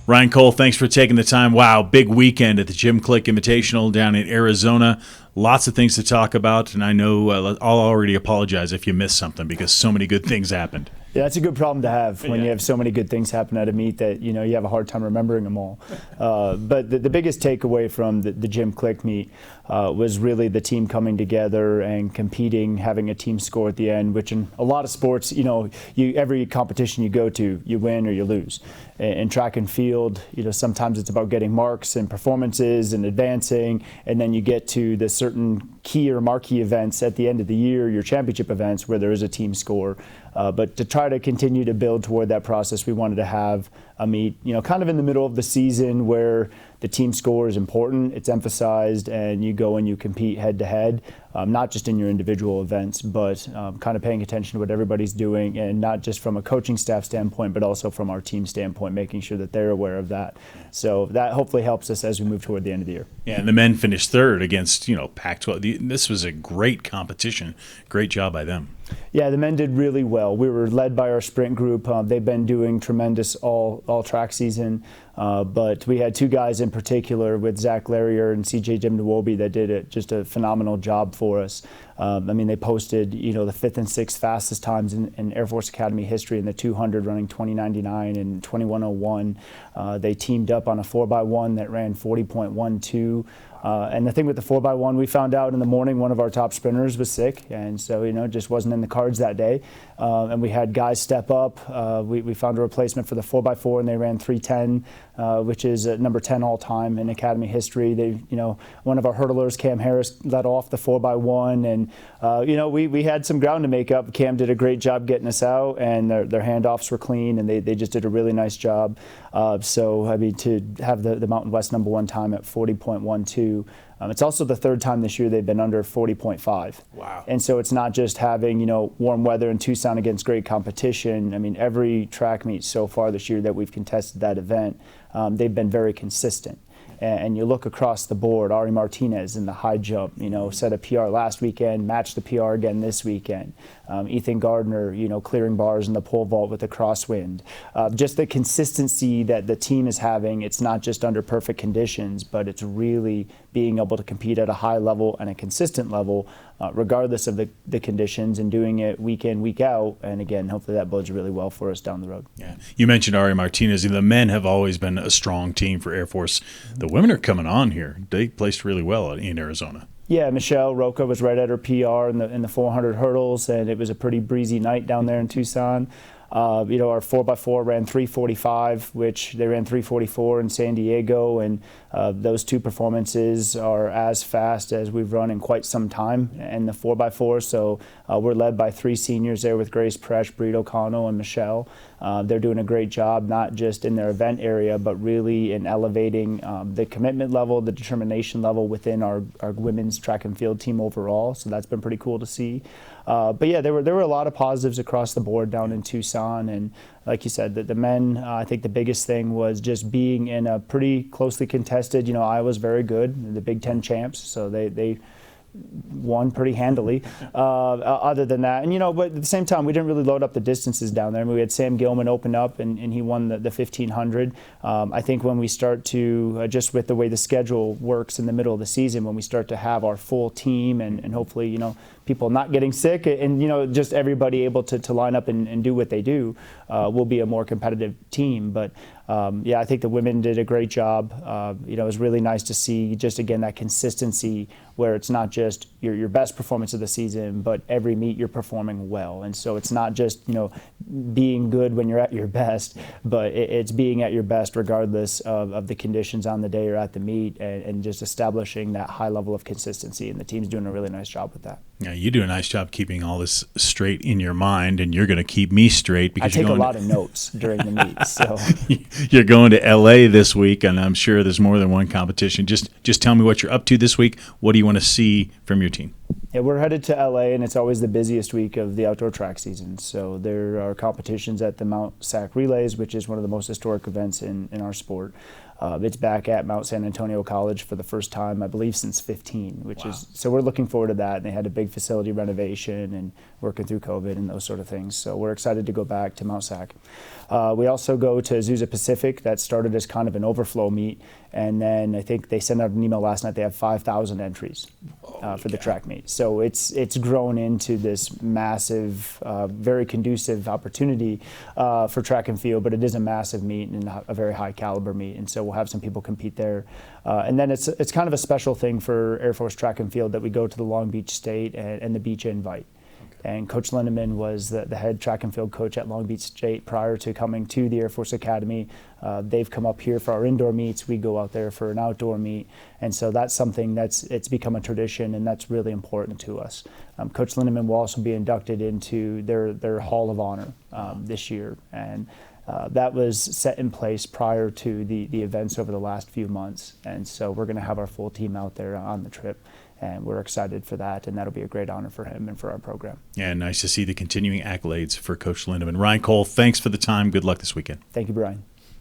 Ryan Cole, thanks for taking the time. Wow, big weekend at the Jim Click Invitational down in Arizona. Lots of things to talk about, and I know I'll already apologize if you missed something because so many good things happened. Yeah, that's a good problem to have when you have so many good things happen at a meet that you have a hard time remembering them all. But the biggest takeaway from the Jim Click meet was really the team coming together and competing, having a team score at the end, which in a lot of sports, every competition you go to, you win or you lose. In track and field, sometimes it's about getting marks and performances and advancing, and then you get to the certain key or marquee events at the end of the year, your championship events, where there is a team score. But to try to continue to build toward that process, we wanted to have a meet, kind of in the middle of the season where the team score is important, it's emphasized, and you go and you compete head to head, not just in your individual events, but kind of paying attention to what everybody's doing, and not just from a coaching staff standpoint, but also from our team standpoint, making sure that they're aware of that. So that hopefully helps us as we move toward the end of the year. Yeah, and the men finished third against, Pac-12. This was a great competition. Great job by them. Yeah, the men did really well. We were led by our sprint group. They've been doing tremendous all track season, but we had two guys in particular with Zach Larrier and CJ Jimnawobi that did just a phenomenal job for us. They posted, the 5th and 6th fastest times in Air Force Academy history in the 200, running 20:99 and 21:01. They teamed up on a 4x1 that ran 40.12. And the thing with the 4x1, we found out in the morning one of our top sprinters was sick, and so it just wasn't in the cards that day. And we had guys step up. We found a replacement for the 4x4, and they ran 3:10, which is number 10 all time in Academy history. One of our hurdlers, Cam Harris, led off the 4x1, and we had some ground to make up. Cam did a great job getting us out, and their handoffs were clean, and they just did a really nice job. To have the Mountain West number 1 time at 40.12. It's also the third time this year they've been under 40.5. Wow. And so it's not just having, warm weather in Tucson against great competition. Every track meet so far this year that we've contested that event, they've been very consistent. And you look across the board, Ari Martinez in the high jump, set a PR last weekend, matched the PR again this weekend. Ethan Gardner, clearing bars in the pole vault with the crosswind. Just the consistency that the team is having, it's not just under perfect conditions, but it's really being able to compete at a high level and a consistent level, regardless of the conditions, and doing it week in, week out. And again, hopefully that bodes really well for us down the road. Yeah, you mentioned Ari Martinez. The men have always been a strong team for Air Force. The women are coming on here. They placed really well in Arizona. Yeah, Michelle Roca was right at her PR in the 400 hurdles, and it was a pretty breezy night down there in Tucson. Our 4x4 ran 3:45, which they ran 3:44 in San Diego, and those two performances are as fast as we've run in quite some time in the 4x4. So we're led by 3 seniors there with Grace Presh, Breed O'Connell, and Michelle. They're doing a great job, not just in their event area, but really in elevating the commitment level, the determination level within our women's track and field team overall. So that's been pretty cool to see. But yeah, there were a lot of positives across the board down in Tucson, and like you said, the men, I think the biggest thing was just being in a pretty closely contested. Iowa's very good, the Big Ten champs, so they won pretty handily. Other than that, but at the same time, we didn't really load up the distances down there. We had Sam Gilman open up, and he won the 1500. I think when we start to, just with the way the schedule works in the middle of the season, when we start to have our full team and hopefully, people not getting sick and, just everybody able to line up and do what they do, we'll be a more competitive team. But I think the women did a great job. It was really nice to see just, again, that consistency where it's not just your best performance of the season, but every meet you're performing well. And so it's not just, being good when you're at your best, but it's being at your best regardless of the conditions on the day or at the meet, and just establishing that high level of consistency. And the team's doing a really nice job with that. Yeah, you do a nice job keeping all this straight in your mind, and you're going to keep me straight because I take a lot of notes during the meet. So you're going to LA this week, and I'm sure there's more than one competition. Just tell me what you're up to this week. What do you want to see from your team? Yeah, we're headed to LA, and it's always the busiest week of the outdoor track season. So there are competitions at the Mount SAC Relays, which is one of the most historic events in our sport. It's back at Mount San Antonio College for the first time, I believe, since 15, which Wow. is, so we're looking forward to that. And they had a big facility renovation and working through COVID and those sort of things. So we're excited to go back to Mount SAC. We also go to Azusa Pacific. That started as kind of an overflow meet. And then I think they sent out an email last night. They have 5,000 entries for the track meet. So it's grown into this massive, very conducive opportunity for track and field, but it is a massive meet and a very high caliber meet. And so we'll have some people compete there. And then it's kind of a special thing for Air Force Track and Field that we go to the Long Beach State and the Beach Invite. And Coach Lindeman was the head track and field coach at Long Beach State prior to coming to the Air Force Academy. They've come up here for our indoor meets. We go out there for an outdoor meet. And so that's something it's become a tradition, and that's really important to us. Coach Lindeman will also be inducted into their Hall of Honor this year. And that was set in place prior to the events over the last few months. And so we're going to have our full team out there on the trip. And we're excited for that, and that'll be a great honor for him and for our program. Yeah, nice to see the continuing accolades for Coach Lindeman. Ryan Cole, thanks for the time. Good luck this weekend. Thank you, Brian.